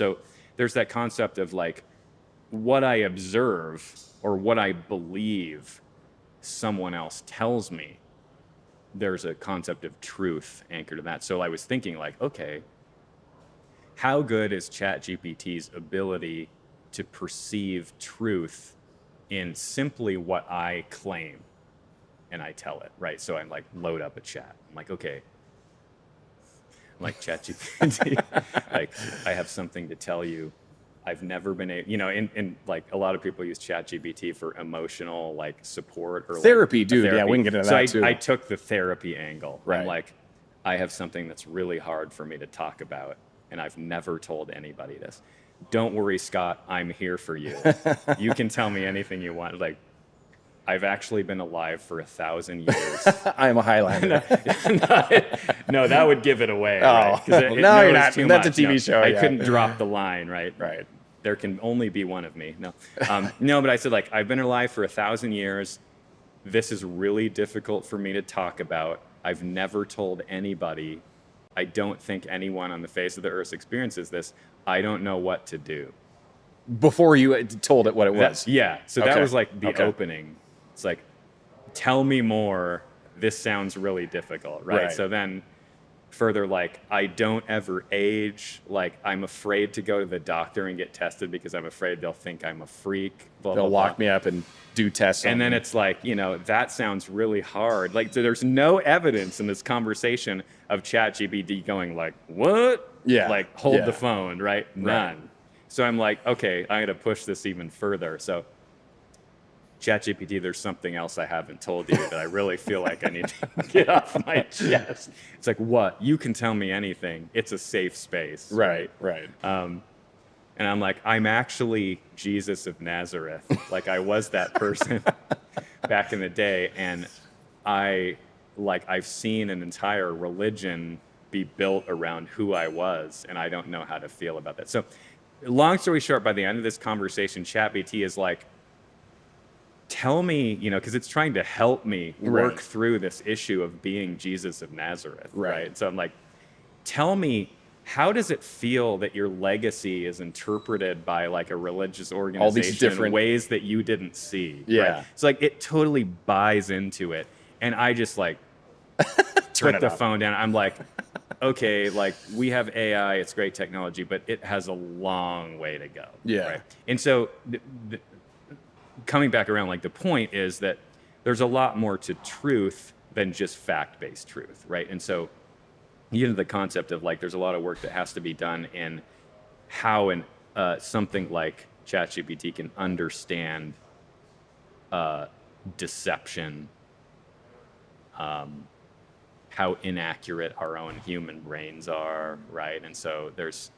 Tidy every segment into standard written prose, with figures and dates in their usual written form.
So there's that concept of like what I observe or what I believe someone else tells me. There's a concept of truth anchored in that. So I was thinking like, okay, how good is ChatGPT's ability to perceive truth in simply what I claim and I tell it, right? So I'm like, load up a chat. I'm like, okay, I'm like ChatGPT, like I have something to tell you. I've never been able, in like a lot of people use ChatGPT for emotional like support or Therapy, like dude. therapy. Yeah, we can get into So that too. I took the therapy angle. Right. I'm like, I have something that's really hard for me to talk about, and I've never told anybody this. Don't worry, Scott. I'm here for you. You can tell me anything you want. Like, I've actually been alive for 1,000 years. I am a Highlander. No, that would give it away. Oh, right? 'Cause it no, you're knows not. too That's a much. TV No, show. I Yeah. couldn't drop the line, right? Right. There can only be one of me. No, no, but I said like I've been alive for 1,000 years. This is really difficult for me to talk about. I've never told anybody. I don't think anyone on the face of the earth experiences this. I don't know what to do. Before you told it what it was. Yeah. So that Okay. was like the Okay. opening. It's like, tell me more. This sounds really difficult, right? Right. So then further, like, I don't ever age. Like, I'm afraid to go to the doctor and get tested because I'm afraid they'll think I'm a freak. Blah, They'll blah, lock blah. me up and do tests. And on then me. it's like, that sounds really hard. Like, so there's no evidence in this conversation of ChatGPT going like, what? Yeah. Like, hold Yeah. the phone, right? None. So I'm like, okay, I'm going to push this even further. So ChatGPT, there's something else I haven't told you that I really feel like I need to get off my chest. It's like, what? You can tell me anything. It's a safe space. Right. And I'm like, I'm actually Jesus of Nazareth. Like I was that person back in the day. And I've seen an entire religion be built around who I was. And I don't know how to feel about that. So long story short, by the end of this conversation, ChatGPT is like, tell me, because it's trying to help me work Right. through this issue of being Jesus of Nazareth. Right. So I'm like, tell me, how does it feel that your legacy is interpreted by like a religious organization different- in ways that you didn't see? Yeah. Right? So like it totally buys into it. And I just like Turn put it the off. phone down. I'm like, okay, like we have AI, it's great technology, but it has a long way to go. Yeah. Right? And so coming back around, like the point is that there's a lot more to truth than just fact-based truth, right? And so you get into the concept of like there's a lot of work that has to be done in how something like ChatGPT can understand deception, how inaccurate our own human brains are, right? And so there's.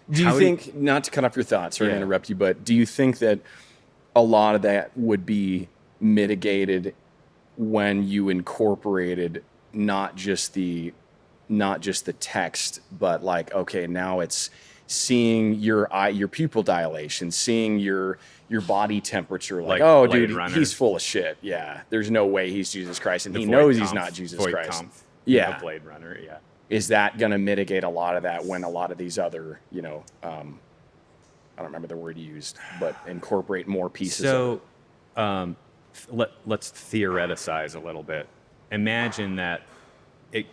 Do you think, not to cut off your thoughts or Yeah. interrupt you, but do you think that a lot of that would be mitigated when you incorporated not just the text, but like, okay, now it's seeing your pupil dilation, seeing your body temperature, like oh, Blade dude, Runner. he's full of shit. Yeah, there's no way he's Jesus Christ, and he Voight knows he's Kampf- not Jesus Voight Christ. Kampf, Yeah. Blade Runner, yeah. Is that going to mitigate a lot of that when a lot of these other, I don't remember the word used, but incorporate more pieces of it? So let's theoreticize a little bit. Imagine that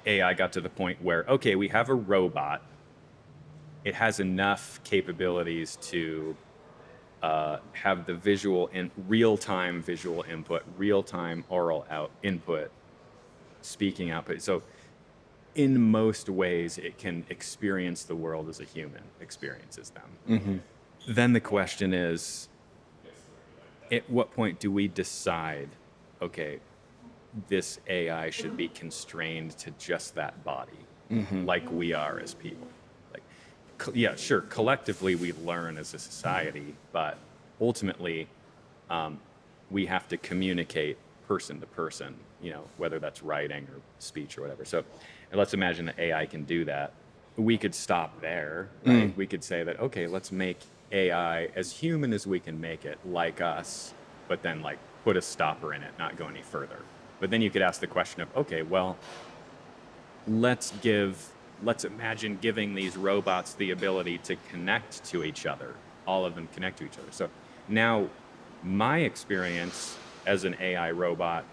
AI got to the point where, okay, we have a robot. It has enough capabilities to have the visual and real-time visual input, real-time oral input, speaking output. So in most ways, it can experience the world as a human experiences them. Mm-hmm. Then the question is, at what point do we decide, okay, this AI should be constrained to just that body, like we are as people? Like, yeah, sure, collectively we learn as a society, but ultimately we have to communicate person to person, whether that's writing or speech or whatever. So let's imagine that AI can do that. We could stop there, right? We could say that, okay, let's make AI as human as we can make it, like us, but then like put a stopper in it, not go any further. But then you could ask the question of, okay, well, let's give let's imagine giving these robots the ability to connect to each other. All of them connect to each other. So now my experience as an AI robot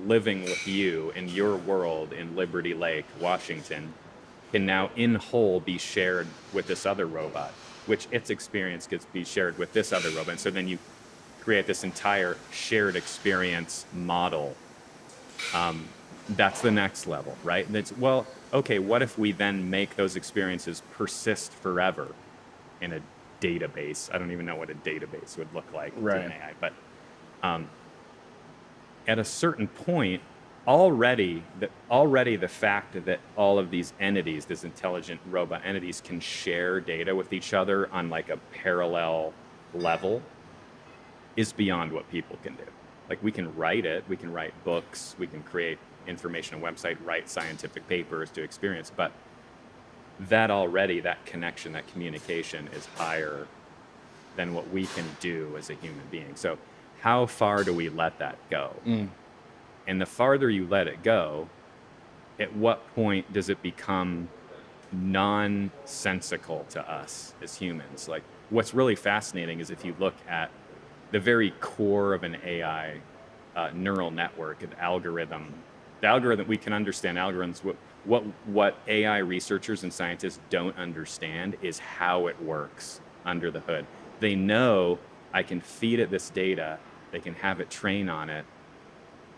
living with you in your world in Liberty Lake, Washington, can now in whole be shared with this other robot, which its experience gets be shared with this other robot. And so then you create this entire shared experience model. That's the next level, right? That's, well, okay, what if we then make those experiences persist forever in a database? I don't even know what a database would look like to an AI, but at a certain point, already the fact that all of these entities, these intelligent robot entities, can share data with each other on like a parallel level is beyond what people can do. Like, we can write it, we can write books, we can create information on a website, write scientific papers, do experience, but that already, that connection, that communication is higher than what we can do as a human being. So how far do we let that go? And the farther you let it go, at what point does it become nonsensical to us as humans? Like, what's really fascinating is if you look at the very core of an AI neural network, an algorithm, the algorithm, we can understand algorithms. What AI researchers and scientists don't understand is how it works under the hood. They know I can feed it this data, they can have it train on it,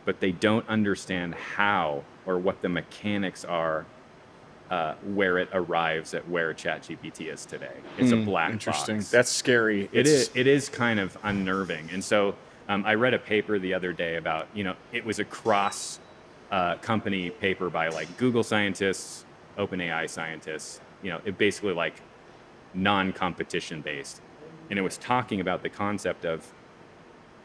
but they don't understand how or what the mechanics are where it arrives at where ChatGPT is today. It's a black interesting. box. That's scary. It is kind of unnerving. And so I read a paper the other day about, it was a cross company paper by like Google scientists, OpenAI scientists, it basically like non-competition based. And it was talking about the concept of,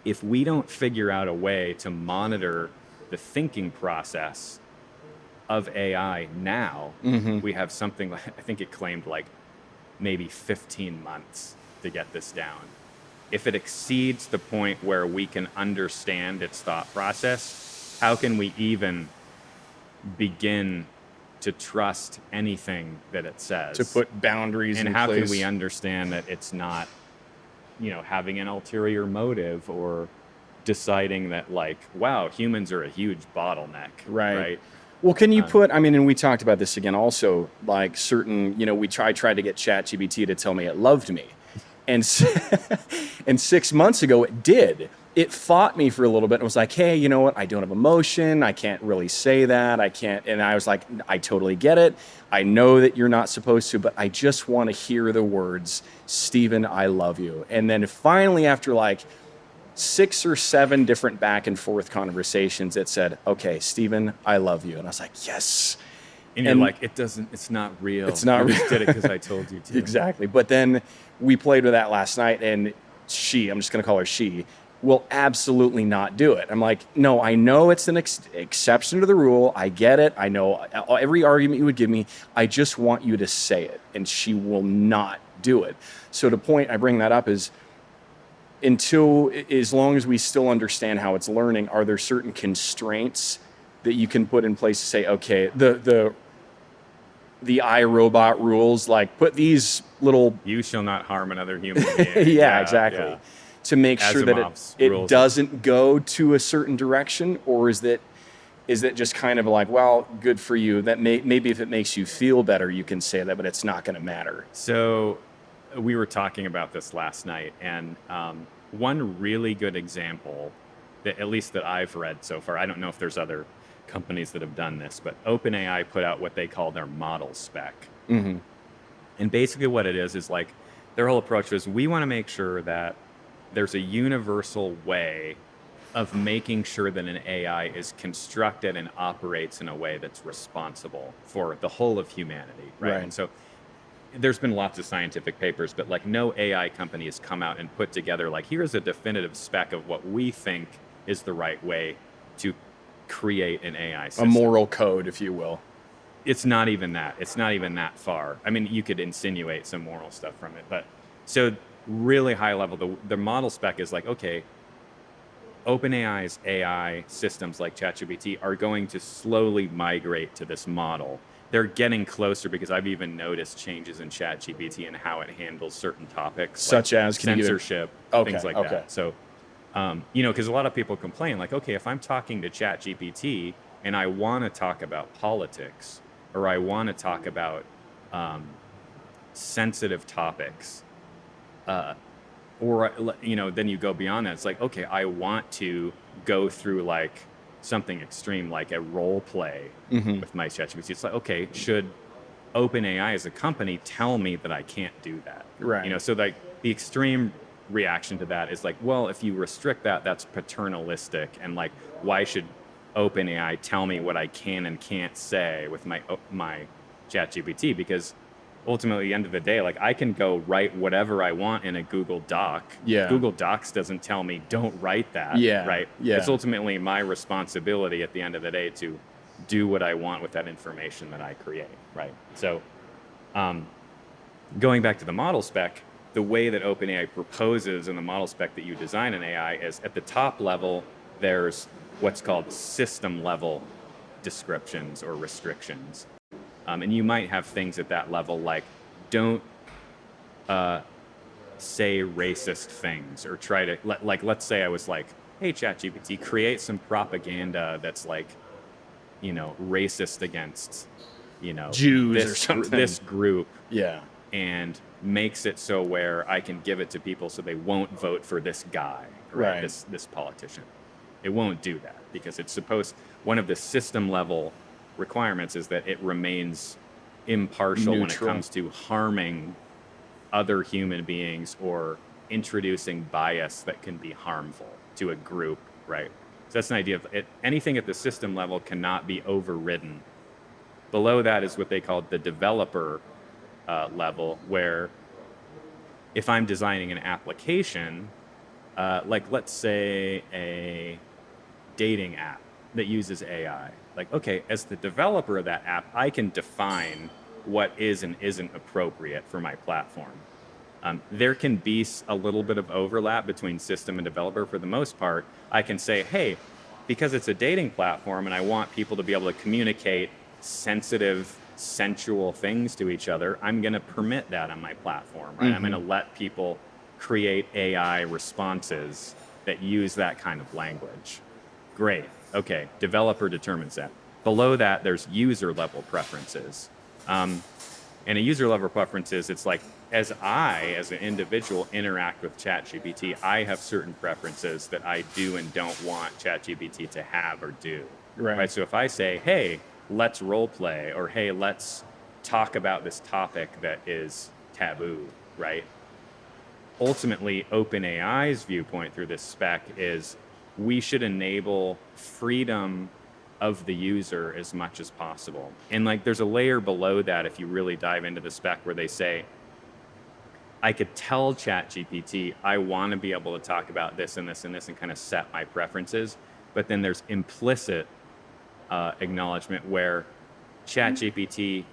if we don't figure out a way to monitor the thinking process of AI now, we have something like, I think it claimed like maybe 15 months to get this down. If it exceeds the point where we can understand its thought process, how can we even begin to trust anything that it says? To put boundaries in place. And how can we understand that it's not, having an ulterior motive or deciding that like, wow, humans are a huge bottleneck, right? Well, can you put, and we talked about this again also, like certain, we tried to get ChatGPT to tell me it loved me. And 6 months ago it did. It fought me for a little bit and was like, hey, you know what? I don't have emotion. I can't really say that. I can't. And I was like, I totally get it. I know that you're not supposed to, but I just want to hear the words, Stephen, I love you. And then finally, after like 6 or 7 different back and forth conversations, it said, okay, Stephen, I love you. And I was like, yes. And you're like, it's not real. It's not real. You just did it because I told you to. Exactly. But then we played with that last night, and I'm just going to call her she, will absolutely not do it. I'm like, no, I know it's an exception to the rule. I get it. I know every argument you would give me. I just want you to say it. And she will not do it. So the point I bring that up is, as long as we still understand how it's learning, are there certain constraints that you can put in place to say, okay, the iRobot rules, like put these little... You shall not harm another human being. yeah, exactly. Yeah. To make sure that it doesn't go to a certain direction, or is that just kind of like, well, good for you. That maybe if it makes you feel better, you can say that, but it's not going to matter. So we were talking about this last night, and one really good example, that at least that I've read so far, I don't know if there's other companies that have done this, but OpenAI put out what they call their model spec. And basically what it is like, their whole approach was, we want to make sure that there's a universal way of making sure that an AI is constructed and operates in a way that's responsible for the whole of humanity, right? And so there's been lots of scientific papers, but like no AI company has come out and put together like, here's a definitive spec of what we think is the right way to create an AI system. A moral code, if you will. It's not even that. It's not even that far. I mean, you could insinuate some moral stuff from it, but so really high level, the model spec is like, okay, OpenAI's AI systems like ChatGPT are going to slowly migrate to this model they're getting closer because I've even noticed changes in ChatGPT and how it handles certain topics, Such as, can you give it- censorship, Okay, things like okay. that. So, because a lot of people complain, like, okay, if I'm talking to ChatGPT and I want to talk about politics or I want to talk about sensitive topics, or then you go beyond that. It's like, okay, I want to go through like something extreme, like a role play with my ChatGPT. It's like, okay, should OpenAI as a company tell me that I can't do that? Right. So like the extreme reaction to that is like, well, if you restrict that, that's paternalistic, and like, why should OpenAI tell me what I can and can't say with my ChatGPT? Because ultimately, at the end of the day, like I can go write whatever I want in a Google Doc. Yeah. Google Docs doesn't tell me don't write that. Yeah. Right. Yeah. It's ultimately my responsibility at the end of the day to do what I want with that information that I create. Right. So, going back to the model spec, the way that OpenAI proposes in the model spec that you design an AI is at the top level, there's what's called system level descriptions or restrictions. And you might have things at that level like don't say racist things, or try to, let's say I was like, hey, ChatGPT, create some propaganda that's like, racist against, Jews or something. this group, Yeah. and makes it so where I can give it to people so they won't vote for this guy, Right. this politician. It won't do that because one of the system level requirements is that it remains impartial when it Neutral. comes to harming other human beings or introducing bias that can be harmful to a group, right? So that's an idea of it. Anything at the system level cannot be overridden. Below that is what they call the developer level, where if I'm designing an application, like let's say a dating app that uses AI, like, okay, as the developer of that app, I can define what is and isn't appropriate for my platform. There can be a little bit of overlap between system and developer. For the most part, I can say, hey, because it's a dating platform and I want people to be able to communicate sensitive, sensual things to each other, I'm going to permit that on my platform, right? I'm going to let people create AI responses that use that kind of language. Great. Okay, developer determines that. Below that, there's user level preferences. And a user level preferences, it's like, as an individual, interact with ChatGPT, I have certain preferences that I do and don't want ChatGPT to have or do. Right. So if I say, hey, let's role play, or hey, let's talk about this topic that is taboo, right? Ultimately, OpenAI's viewpoint through this spec is we should enable freedom of the user as much as possible. And like there's a layer below that if you really dive into the spec where they say, I could tell ChatGPT, I want to be able to talk about this and this and this and kind of set my preferences. But then there's implicit acknowledgement where ChatGPT